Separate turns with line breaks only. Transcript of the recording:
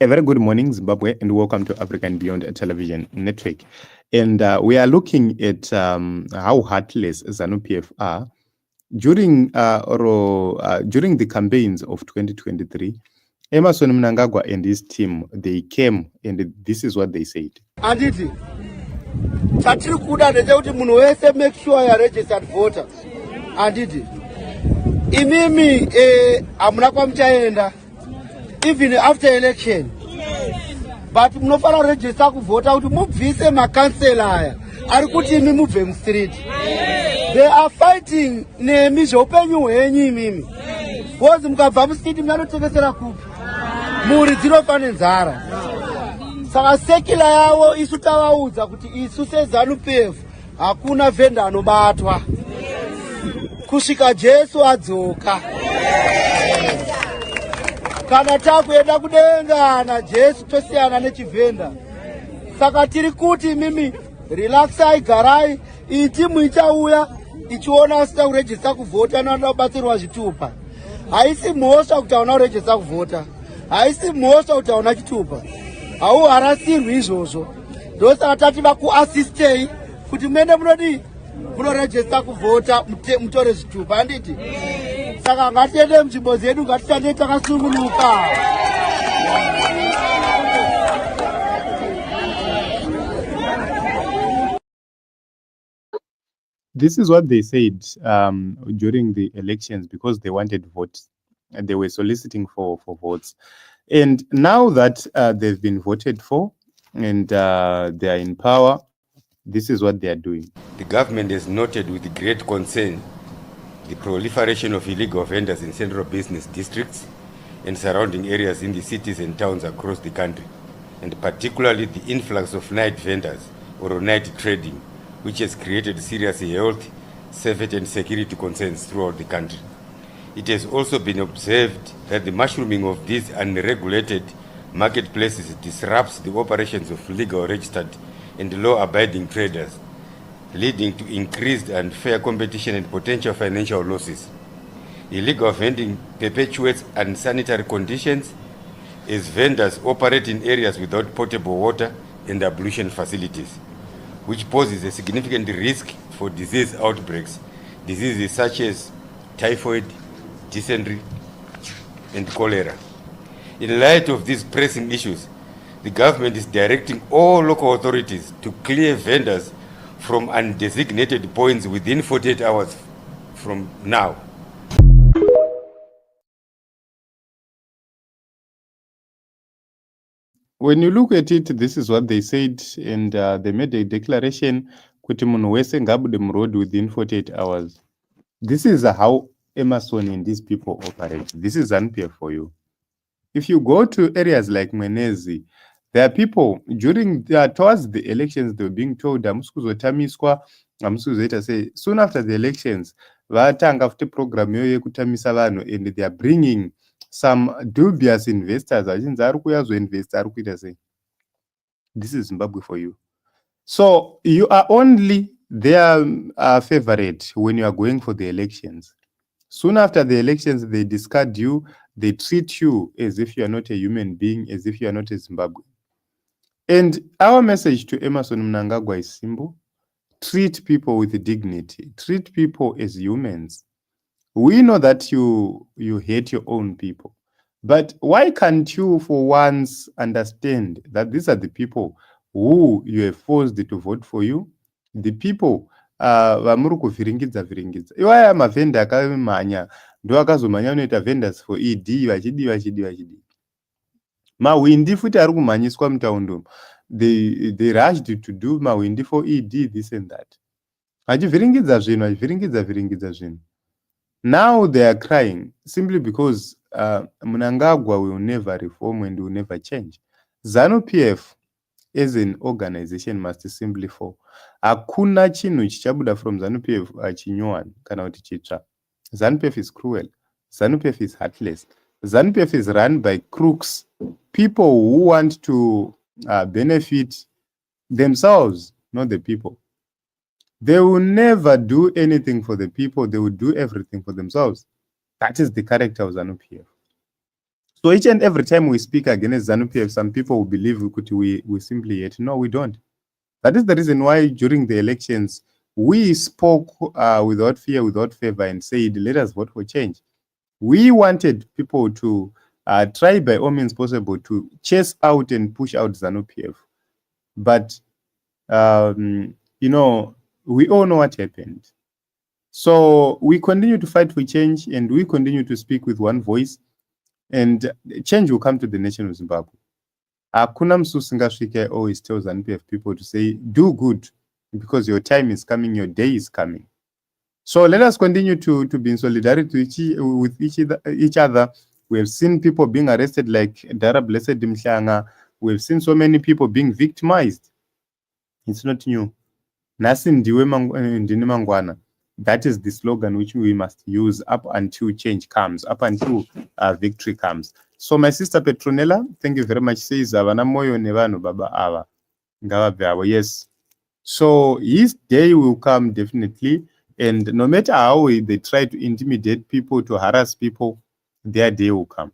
A very good morning, Zimbabwe, and welcome to African Beyond Television Network. And we are looking at how heartless ZANU-PF are during the campaigns of 2023. Emerson Mnangagwa and his team, they came, and this is what they said.
Anditi, chatiri kuda ndechekuti munhu wese make sure you are registered voter. Anditi, imimi hamuna kwamuchaenda even after election. But munofana register kuvota kuti mubvise makansela aya ari kuti imi mubve mustreet. They are fighting nemi zveupenyu hwenyu imimi. Bozi mukabva mustreet munanotengesera kupi. Muri dzinofa nenzara. Saka sekila yavo isu tavaudza kuti isu seZANU-PF hakuna vhenda anobatwa. Kusvika Jesu adzoka. Kana takuenda kudenga na Jesu tosiyana nechivhenda. Saka tiri kuti mimi relaxai garai itimu ichauya ichiona asina kurejista kuvhota noda kubatsirwa zvitupa. Haisi mhosva kuti hauna kurejista kuvhota. Haisi mhosva kuti hauna chitupa. Hauharasirwi izvozvo. Ndosaka tati vakuasistei kuti muende munodi munorejista kuvhota mutore zvitupa handiti. Saka ngatiende munzvimbo dzedu ngatishande takasungunuka.
This is what they said during the elections because they wanted votes. They were soliciting for votes. And now that they've been voted for and they are in power, this is what they are doing.
The government has noted with great concern the proliferation of illegal vendors in central business districts and surrounding areas in the cities and towns across the country, and particularly the influx of night vendors or night trading, which has created serious health, safety and security concerns throughout the country. It has also been observed that the mushrooming of these unregulated marketplaces disrupts the operations of legal registered and law-abiding traders, leading to increased unfair competition and potential financial losses. Illegal vending perpetuates unsanitary conditions as vendors operate in areas without potable water and ablution facilities, which poses a significant risk for disease outbreaks, diseases such as typhoid, dysentery, and cholera. In light of these pressing issues, the government is directing all local authorities to clear vendors from undesignated points within 48 hours from now.
When you look at it, this is what they said, and they made a declaration, kuti munhu wese ngabude muroad within 48 hours. This is how Emerson and these people operate. This is ZANU-PF for you. If you go to areas like Mwenezi, there are people towards the elections, they were being told, say, soon after the elections, vatanga futi program yo yekutamisa vanhu, and they are bringing some dubious investors. This is Zimbabwe for you. So you are only their favorite when you are going for the elections. Soon after the elections, they discard you. They treat you as if you are not a human being, as if you are not a Zimbabwean. And our message to Emerson Mnangagwa is simple. Treat people with dignity. Treat people as humans. We know that you hate your own people. But why can't you for once understand that these are the people who you have forced to vote for you? The people vamuri kuvhiringidza iwaya mavhenda akamhanya ndo akazomhanya unoita vendors for ED vachidi mawindi futi ari kumhanyiswa mutaundo. They rushed to do mawindi for ED, this and that. Vachivhiringidza zvinhu. Now they are crying simply because Mnangagwa will never reform and will never change. ZANU-PF as an organization must simply fall. Hakuna chinhu chichabuda from ZANU-PF chinyowani kana kuti chitsva. ZANU-PF is cruel. ZANU-PF is heartless. ZANU-PF is run by crooks, people who want to benefit themselves, not the people. They will never do anything for the people. They will do everything for themselves. That is the character of ZANU-PF. So each and every time we speak against ZANU-PF, some people will believe we simply hate. No, we don't. That is the reason why during the elections, we spoke without fear, without favor, and said, let us vote for change. We wanted people to try by all means possible to chase out and push out ZANU-PF. But, you know, we all know what happened. So we continue to fight for change, and we continue to speak with one voice, and change will come to the nation of Zimbabwe. Hakuna msusingasvike always tells ZANU-PF people to say, do good, because your time is coming, your day is coming. So let us continue to be in solidarity with each other. We have seen people being arrested like Dara Blessed Mhlanga. We have seen so many people being victimized. It's not new. Nasi ndiwe ndini mangwana. That is the slogan which we must use up until change comes, up until victory comes. So my sister Petronella, thank you very much. Says avana moyo nevano baba ava ngava. Yes. So his day will come definitely, and no matter how they try to intimidate people, to harass people, their day will come.